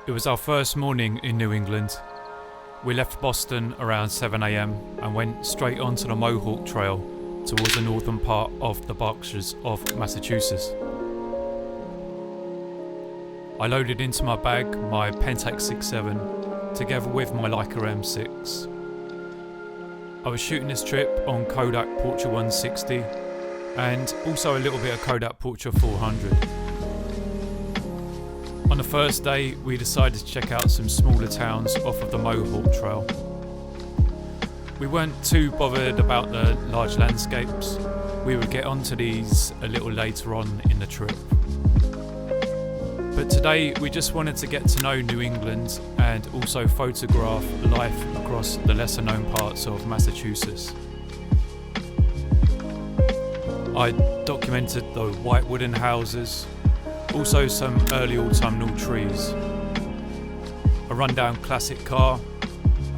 It was our first morning in New England. We left Boston around 7 a.m. and went straight onto the Mohawk Trail towards the northern part of the Berkshires of Massachusetts. I loaded into my bag my Pentax 6.7 together with my Leica M6. I was shooting this trip on Kodak Portra 160 and also a little bit of Kodak Portra 400. On the first day, we decided to check out some smaller towns off of the Mohawk Trail. We weren't too bothered about the large landscapes. We would get onto these a little later on in the trip. But today, we just wanted to get to know New England and also photograph life across the lesser known parts of Massachusetts. I documented the white wooden houses, also some early autumnal trees, a rundown classic car,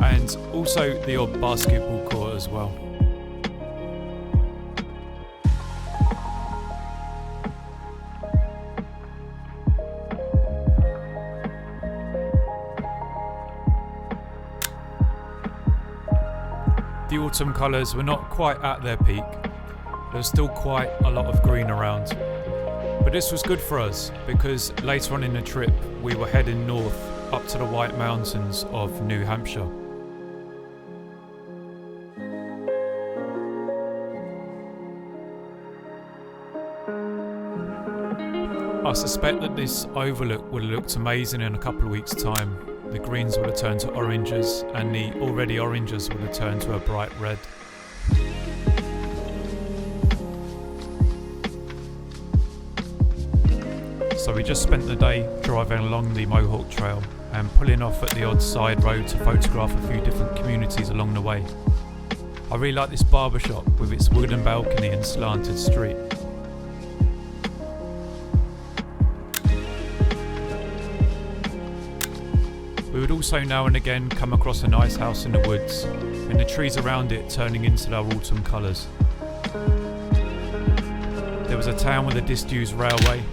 and also the odd basketball court as well. The autumn colours were not quite at their peak. There was still quite a lot of green around. But this was good for us because later on in the trip we were heading north up to the White Mountains of New Hampshire. I suspect that this overlook would have looked amazing in a couple of weeks' time. The greens would have turned to oranges and the already oranges would have turned to a bright red. So we just spent the day driving along the Mohawk Trail and pulling off at the odd side road to photograph a few different communities along the way. I really like this barbershop with its wooden balcony and slanted street. We would also now and again come across a nice house in the woods and the trees around it turning into their autumn colours. There was a town with a disused railway,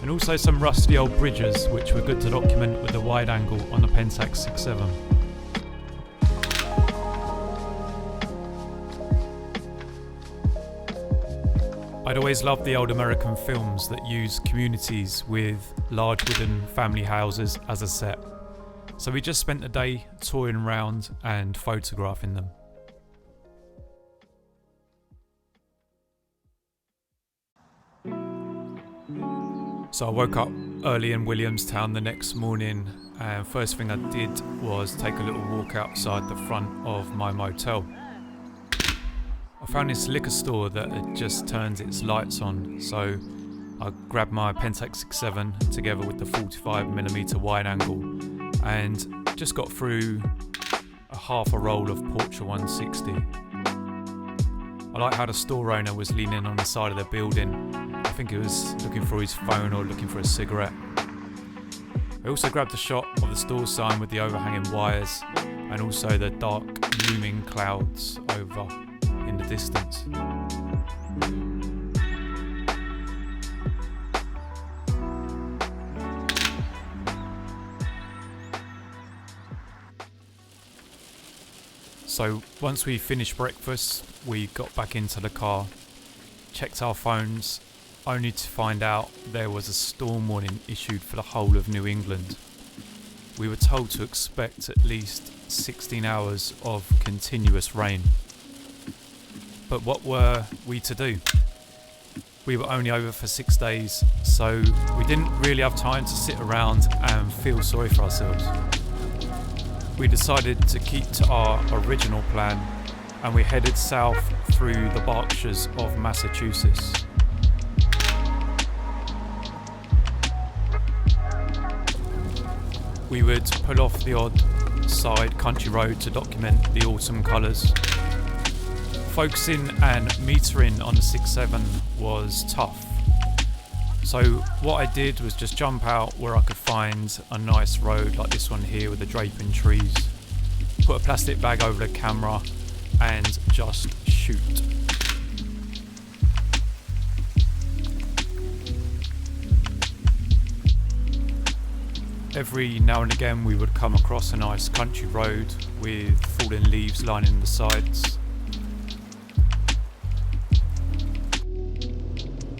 and also some rusty old bridges which were good to document with the wide angle on the Pentax 6.7. I'd always loved the old American films that use communities with large wooden family houses as a set. So we just spent the day touring around and photographing them. So I woke up early in Williamstown the next morning, and first thing I did was take a little walk outside the front of my motel. I found this liquor store that had just turned its lights on, so I grabbed my Pentax 6.7 together with the 45mm wide angle and just got through a half a roll of Portra 160. I like how the store owner was leaning on the side of the building. I think he was looking for his phone or looking for a cigarette. I also grabbed a shot of the store sign with the overhanging wires and also the dark looming clouds over in the distance. So once we finished breakfast, we got back into the car, checked our phones, only to find out there was a storm warning issued for the whole of New England. We were told to expect at least 16 hours of continuous rain. But what were we to do? We were only over for 6 days, so we didn't really have time to sit around and feel sorry for ourselves. We decided to keep to our original plan and we headed south through the Berkshires of Massachusetts. We would pull off the odd side country road to document the autumn colours. Focusing and metering on the 6.7 was tough. So what I did was just jump out where I could find a nice road like this one here with the draping trees, put a plastic bag over the camera and just shoot. Every now and again we would come across a nice country road with fallen leaves lining the sides.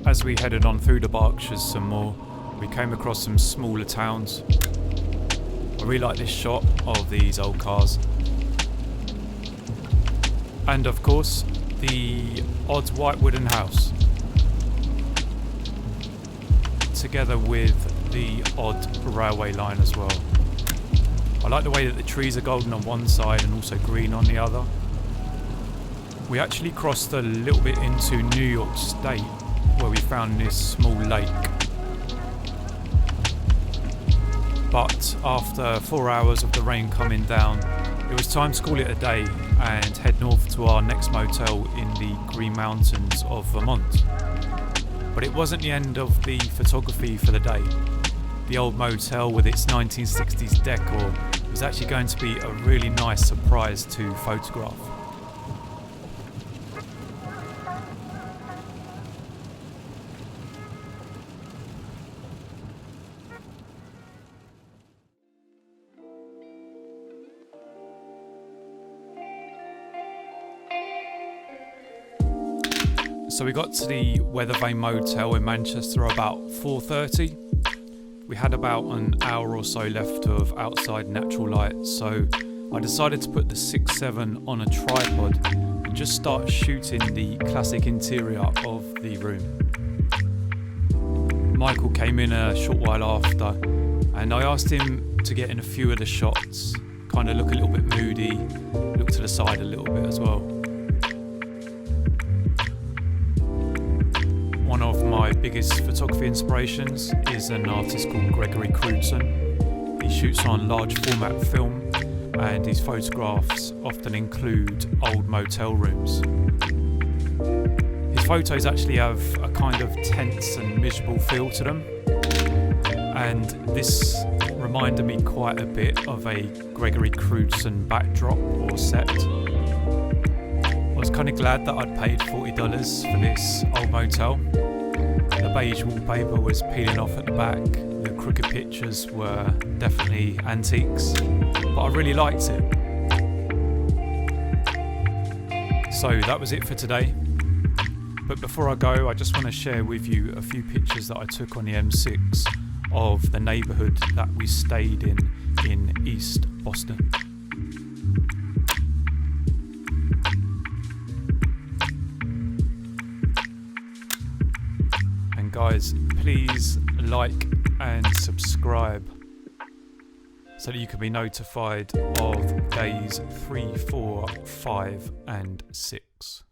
As we headed on through the Berkshires some more, we came across some smaller towns. I really like this shot of these old cars. And of course, the odd white wooden house. Together with the odd railway line as well. I like the way that the trees are golden on one side and also green on the other. We actually crossed a little bit into New York State where we found this small lake. But after 4 hours of the rain coming down, it was time to call it a day and head north to our next motel in the Green Mountains of Vermont. But it wasn't the end of the photography for the day. The old motel with its 1960s decor was actually going to be a really nice surprise to photograph. So we got to the Weathervane Motel in Manchester about 4:30. We had about an hour or so left of outside natural light, so I decided to put the 6.7 on a tripod and just start shooting the classic interior of the room. Michael came in a short while after and I asked him to get in a few of the shots, kind of look a little bit moody, look to the side a little bit as well. One of my biggest photography inspirations is an artist called Gregory Crewdson. He shoots on large format film and his photographs often include old motel rooms. His photos actually have a kind of tense and miserable feel to them, and this reminded me quite a bit of a Gregory Crewdson backdrop or set. I was kind of glad that I'd paid $40 for this old motel. The beige wallpaper was peeling off at the back, the crooked pictures were definitely antiques, but I really liked it. So that was it for today. But before I go, I just want to share with you a few pictures that I took on the M6 of the neighbourhood that we stayed in East Boston. And guys, please like and subscribe so that you can be notified of days 3, 4, 5 and 6.